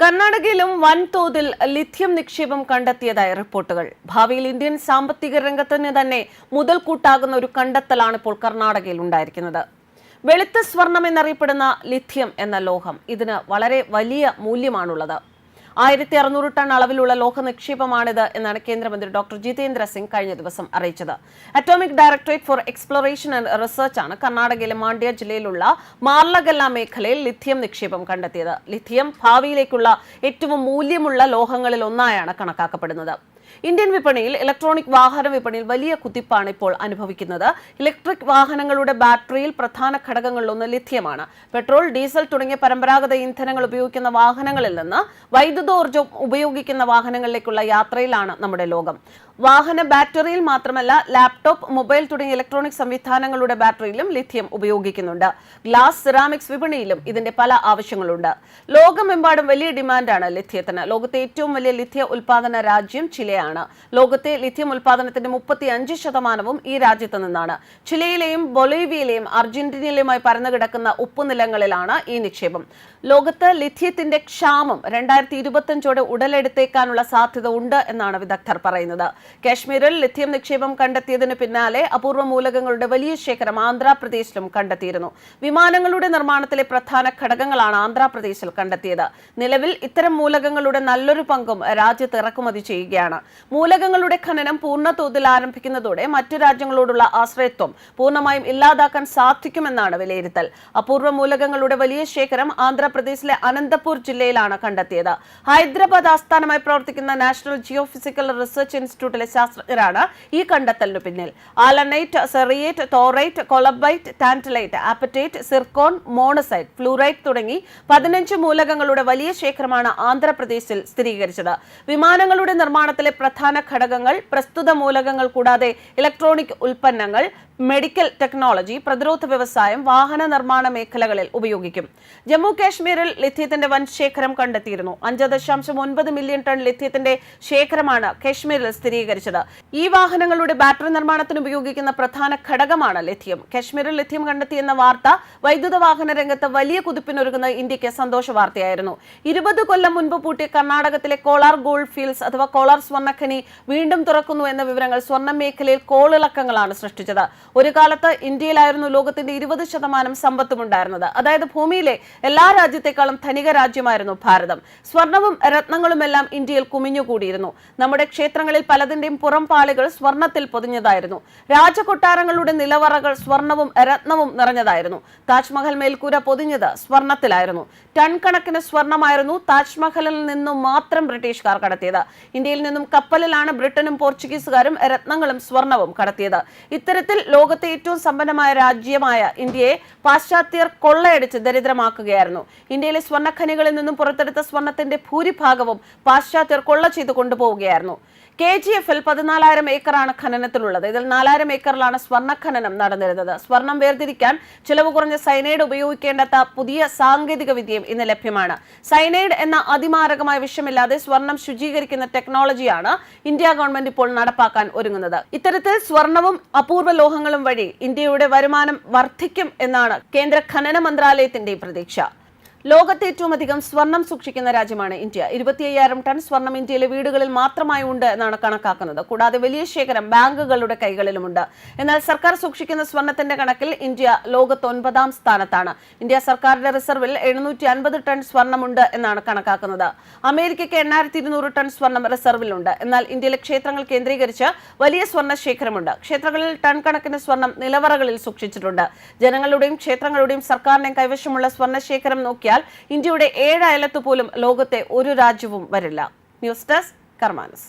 കർണാടകയിലും വൻതോതിൽ ലിഥിയം നിക്ഷേപം കണ്ടെത്തിയതായി റിപ്പോർട്ടുകൾ. ഭാവിയിൽ ഇന്ത്യൻ സാമ്പത്തിക രംഗത്തിന് തന്നെ മുതൽക്കൂട്ടാകുന്ന ഒരു കണ്ടെത്തലാണ് ഇപ്പോൾ കർണാടകയിൽ ഉണ്ടായിരിക്കുന്നത്. വെളുത്ത സ്വർണം എന്നറിയപ്പെടുന്ന ലിഥിയം എന്ന ലോഹം ഇതിന് വളരെ വലിയ മൂല്യമാണുള്ളത്. 1600 ടൺ അളവിലുള്ള ലോഹ നിക്ഷേപമാണിത് എന്നാണ് കേന്ദ്രമന്ത്രി ഡോക്ടർ ജിതേന്ദ്ര സിംഗ് കഴിഞ്ഞ ദിവസം അറിയിച്ചത്. Atomic directorate four exploration and research ആണ് കർണാടകയിലെ മാണ്ഡ്യ ജില്ലയിലുള്ള മാർലഗല്ല മേഖലയിൽ ലിഥിയം നിക്ഷേപം കണ്ടെത്തിയത്. ലിഥിയം ഭാവിയിലേക്കുള്ള ഏറ്റവും മൂല്യമുള്ള ലോഹങ്ങളിൽ ഒന്നായാണ് കണക്കാക്കപ്പെടുന്നത്. ഇന്ത്യൻ വിപണിയിൽ ഇലക്ട്രോണിക് വാഹന വിപണിയിൽ വലിയ കുതിപ്പാണ് ഇപ്പോൾ അനുഭവിക്കുന്നത്. ഇലക്ട്രിക് വാഹനങ്ങളുടെ ബാറ്ററിയിൽ പ്രധാന ഘടകങ്ങളിലൊന്ന് ലിഥിയമാണ്. പെട്രോൾ, ഡീസൽ തുടങ്ങിയ പരമ്പരാഗത ഇന്ധനങ്ങൾ ഉപയോഗിക്കുന്ന വാഹനങ്ങളിൽ നിന്ന് വൈദ്യുതോർജ്ജം ഉപയോഗിക്കുന്ന വാഹനങ്ങളിലേക്കുള്ള യാത്രയിലാണ് നമ്മുടെ ലോകം. വാഹന ബാറ്ററിയിൽ മാത്രമല്ല, ലാപ്ടോപ്പ്, മൊബൈൽ തുടങ്ങിയ ഇലക്ട്രോണിക് സംവിധാനങ്ങളുടെ ബാറ്ററിയിലും ലിഥിയം ഉപയോഗിക്കുന്നുണ്ട്. ഗ്ലാസ്, സിറാമിക്സ് വിപണിയിലും ഇതിന്റെ പല ആവശ്യങ്ങളുണ്ട്. ലോകമെമ്പാടും വലിയ ഡിമാൻഡാണ് ലിഥിയത്തിന്. ലോകത്തെ ഏറ്റവും വലിയ ലിഥിയ ഉൽപാദന രാജ്യം ചിലെയാണ്. ലോകത്തെ ലിഥിയം ഉൽപാദനത്തിന്റെ 35% ഈ രാജ്യത്ത് നിന്നാണ്. ചിലെയിലെയും ബൊളീവിയയിലെയും അർജന്റീനയിലുമായി പരന്നു കിടക്കുന്ന ഉപ്പുനിലങ്ങളിലാണ് ഈ നിക്ഷേപം. ലോകത്ത് ലിഥിയത്തിന്റെ ക്ഷാമം 2025 ഉടലെടുത്തേക്കാനുള്ള സാധ്യത ഉണ്ട് എന്നാണ് വിദഗ്ധർ പറയുന്നത്. കാശ്മീരിൽ ലിഥിയം നിക്ഷേപം കണ്ടെത്തിയതിന് പിന്നാലെ അപൂർവ മൂലകങ്ങളുടെ വലിയ ശേഖരം ആന്ധ്രാപ്രദേശിലും കണ്ടെത്തിയിരുന്നു. വിമാനങ്ങളുടെ നിർമ്മാണത്തിലെ പ്രധാന ഘടകങ്ങളാണ് ആന്ധ്രാപ്രദേശിൽ കണ്ടെത്തിയത്. നിലവിൽ ഇത്തരം മൂലകങ്ങളുടെ നല്ലൊരു പങ്കും രാജ്യത്ത് ഇറക്കുമതി ചെയ്യുകയാണ്. മൂലകങ്ങളുടെ ഖനനം പൂർണ്ണതോതിൽ ആരംഭിക്കുന്നതോടെ മറ്റു രാജ്യങ്ങളോടുള്ള ആശ്രയത്വം പൂർണ്ണമായും ഇല്ലാതാക്കാൻ സാധിക്കുമെന്നാണ് വിലയിരുത്തൽ. അപൂർവ മൂലകങ്ങളുടെ വലിയ ശേഖരം ആന്ധ്രാപ്രദേശിലെ അനന്തപൂർ ജില്ലയിലാണ് കണ്ടെത്തിയത്. ഹൈദരാബാദ് ആസ്ഥാനമായി പ്രവർത്തിക്കുന്ന നാഷണൽ ജിയോഫിസിക്കൽ റിസർച്ച് ഇൻസ്റ്റിറ്റ്യൂട്ടിലെ ശാസ്ത്രജ്ഞരാണ് ഈ കണ്ടെത്തലിന് പിന്നിൽ. Allanite, cerite, thorite, columbite, tantalite, apatite, zircon, monazite, fluorite തുടങ്ങി 15 മൂലകങ്ങളുടെ വലിയ ശേഖരമാണ് ആന്ധ്രാപ്രദേശിൽ സ്ഥിരീകരിച്ചത്. വിമാനങ്ങളുടെ നിർമ്മാണത്തിലെ പ്രധാന ഘടകങ്ങൾ പ്രസ്തുത മൂലകങ്ങൾ കൂടാതെ ഇലക്ട്രോണിക് ഉൽപ്പന്നങ്ങൾ, മെഡിക്കൽ ടെക്നോളജി, പ്രതിരോധ വ്യവസായം, വാഹന നിർമ്മാണ മേഖലകളിൽ ഉപയോഗിക്കും. ജമ്മു കാശ്മീരിൽ ലിഥിയത്തിന്റെ വൻ ശേഖരം കണ്ടെത്തിയിരുന്നു. 5.9 മില്യൺ ടൺ ലിഥിയത്തിന്റെ ശേഖരമാണ് കാശ്മീരിൽ സ്ഥിരീകരിച്ചത്. ഈ വാഹനങ്ങളുടെ ബാറ്ററി നിർമ്മാണത്തിന് ഉപയോഗിക്കുന്ന പ്രധാന ഘടകമാണ് ലിഥിയം. കാശ്മീരിൽ ലിഥിയം കണ്ടെത്തിയെന്ന വാർത്ത വൈദ്യുത വാഹന രംഗത്ത് വലിയ കുതിപ്പിനൊരുങ്ങുന്ന ഇന്ത്യക്ക് സന്തോഷ വാർത്തയായിരുന്നു. 20 കൊല്ലം മുൻപ് പൂട്ടിയ കർണാടകത്തിലെ കോളാർ ഗോൾഡ് ഫീൽഡ്സ് അഥവാ കോളാർ സ്വർണ്ണഖനി വീണ്ടും തുറക്കുന്നു എന്ന വിവരങ്ങൾ സ്വർണ്ണ മേഖലയിൽ കോളിളക്കങ്ങളാണ് സൃഷ്ടിച്ചത്. ഒരു കാലത്ത് ഇന്ത്യയിലായിരുന്നു ലോകത്തിന്റെ 20% സമ്പത്തും ഉണ്ടായിരുന്നത്. അതായത് ഭൂമിയിലെ എല്ലാ രാജ്യത്തെക്കാളും ധനിക രാജ്യമായിരുന്നു ഭാരതം. സ്വർണവും രത്നങ്ങളുമെല്ലാം ഇന്ത്യയിൽ കുമിഞ്ഞുകൂടിയിരുന്നു. നമ്മുടെ ക്ഷേത്രങ്ങളിൽ പലതിന്റെയും പുറം പാളികൾ സ്വർണത്തിൽ പൊതിഞ്ഞതായിരുന്നു. രാജകൊട്ടാരങ്ങളുടെ നിലവറകൾ സ്വർണവും രത്നവും നിറഞ്ഞതായിരുന്നു. താജ്മഹൽ മേൽക്കൂര പൊതിഞ്ഞത് സ്വർണത്തിലായിരുന്നു. ടൺ കണക്കിന് സ്വർണമായിരുന്നു താജ്മഹലിൽ നിന്നും മാത്രം ബ്രിട്ടീഷുകാർ കടത്തിയത്. ഇന്ത്യയിൽ നിന്നും കപ്പലിലാണ് ബ്രിട്ടനും പോർച്ചുഗീസുകാരും രത്നങ്ങളും സ്വർണവും കടത്തിയത്. ഇത്തരത്തിൽ ലോകത്തെ ഏറ്റവും സമ്പന്നമായ രാജ്യമായ ഇന്ത്യയെ പാശ്ചാത്യർ കൊള്ളയടിച്ച് ദരിദ്രമാക്കുകയായിരുന്നു. ഇന്ത്യയിലെ സ്വർണ്ണഖനികളിൽ നിന്നും പുറത്തെടുത്ത സ്വർണത്തിന്റെ ഭൂരിഭാഗവും പാശ്ചാത്യർ കൊള്ള ചെയ്ത് കൊണ്ടുപോവുകയായിരുന്നു. KGF-ൽ 14,000 ഏക്കറാണ് ഖനനത്തിലുള്ളത്. ഇതിൽ 4,000 ഏക്കറിലാണ് സ്വർണ്ണ ഖനനം നടന്നിരുന്നത്. സ്വർണം വേർതിരിക്കാൻ ചിലവ് കുറഞ്ഞ സൈനൈഡ് ഉപയോഗിക്കേണ്ടാത്ത പുതിയ സാങ്കേതിക വിദ്യയും ഇന്ന് ലഭ്യമാണ്. സൈനൈഡ് എന്ന അതിമാരകമായ വിഷമില്ലാതെ സ്വർണം ശുചീകരിക്കുന്ന ടെക്നോളജിയാണ് ഇന്ത്യ ഗവൺമെന്റ് ഇപ്പോൾ നടപ്പാക്കാൻ ഒരുങ്ങുന്നത്. ഇത്തരത്തിൽ സ്വർണവും അപൂർവ ലോഹങ്ങളും വഴി ഇന്ത്യയുടെ വരുമാനം വർദ്ധിക്കും എന്നാണ് കേന്ദ്ര ഖനന മന്ത്രാലയത്തിന്റെ പ്രതീക്ഷ. ലോകത്തെ ഏറ്റവും അധികം സ്വർണം സൂക്ഷിക്കുന്ന രാജ്യമാണ് ഇന്ത്യ. 25,000 ടൺ സ്വർണം ഇന്ത്യയിലെ വീടുകളിൽ മാത്രമായി ഉണ്ട് എന്നാണ് കണക്കാക്കുന്നത്. കൂടാതെ വലിയ ശേഖരം ബാങ്കുകളുടെ കൈകളിലുമുണ്ട്. എന്നാൽ സർക്കാർ സൂക്ഷിക്കുന്ന സ്വർണത്തിന്റെ കണക്കിൽ ഇന്ത്യ ലോകത്ത് 9ാം സ്ഥാനത്താണ്. ഇന്ത്യ സർക്കാരിന്റെ റിസർവിൽ 750 ടൺ സ്വർണമുണ്ട് എന്നാണ് കണക്കാക്കുന്നത്. അമേരിക്കയ്ക്ക് 8,200 ടൺ സ്വർണം റിസർവിലുണ്ട്. എന്നാൽ ഇന്ത്യയിലെ ക്ഷേത്രങ്ങൾ കേന്ദ്രീകരിച്ച് വലിയ സ്വർണ്ണ ശേഖരമുണ്ട്. ക്ഷേത്രങ്ങളിൽ ടൺ കണക്കിന് സ്വർണം നിലവറകളിൽ സൂക്ഷിച്ചിട്ടുണ്ട്. ജനങ്ങളുടെയും ക്ഷേത്രങ്ങളുടെയും സർക്കാരിന്റെയും കൈവശമുള്ള സ്വർണ്ണ ശേഖരം നോക്കിയാൽ ഇന്ത്യയുടെ 7 അയലത്ത് പോലും ലോകത്തെ ഒരു രാജ്യവും വരില്ല. News desk കർമാനസ്.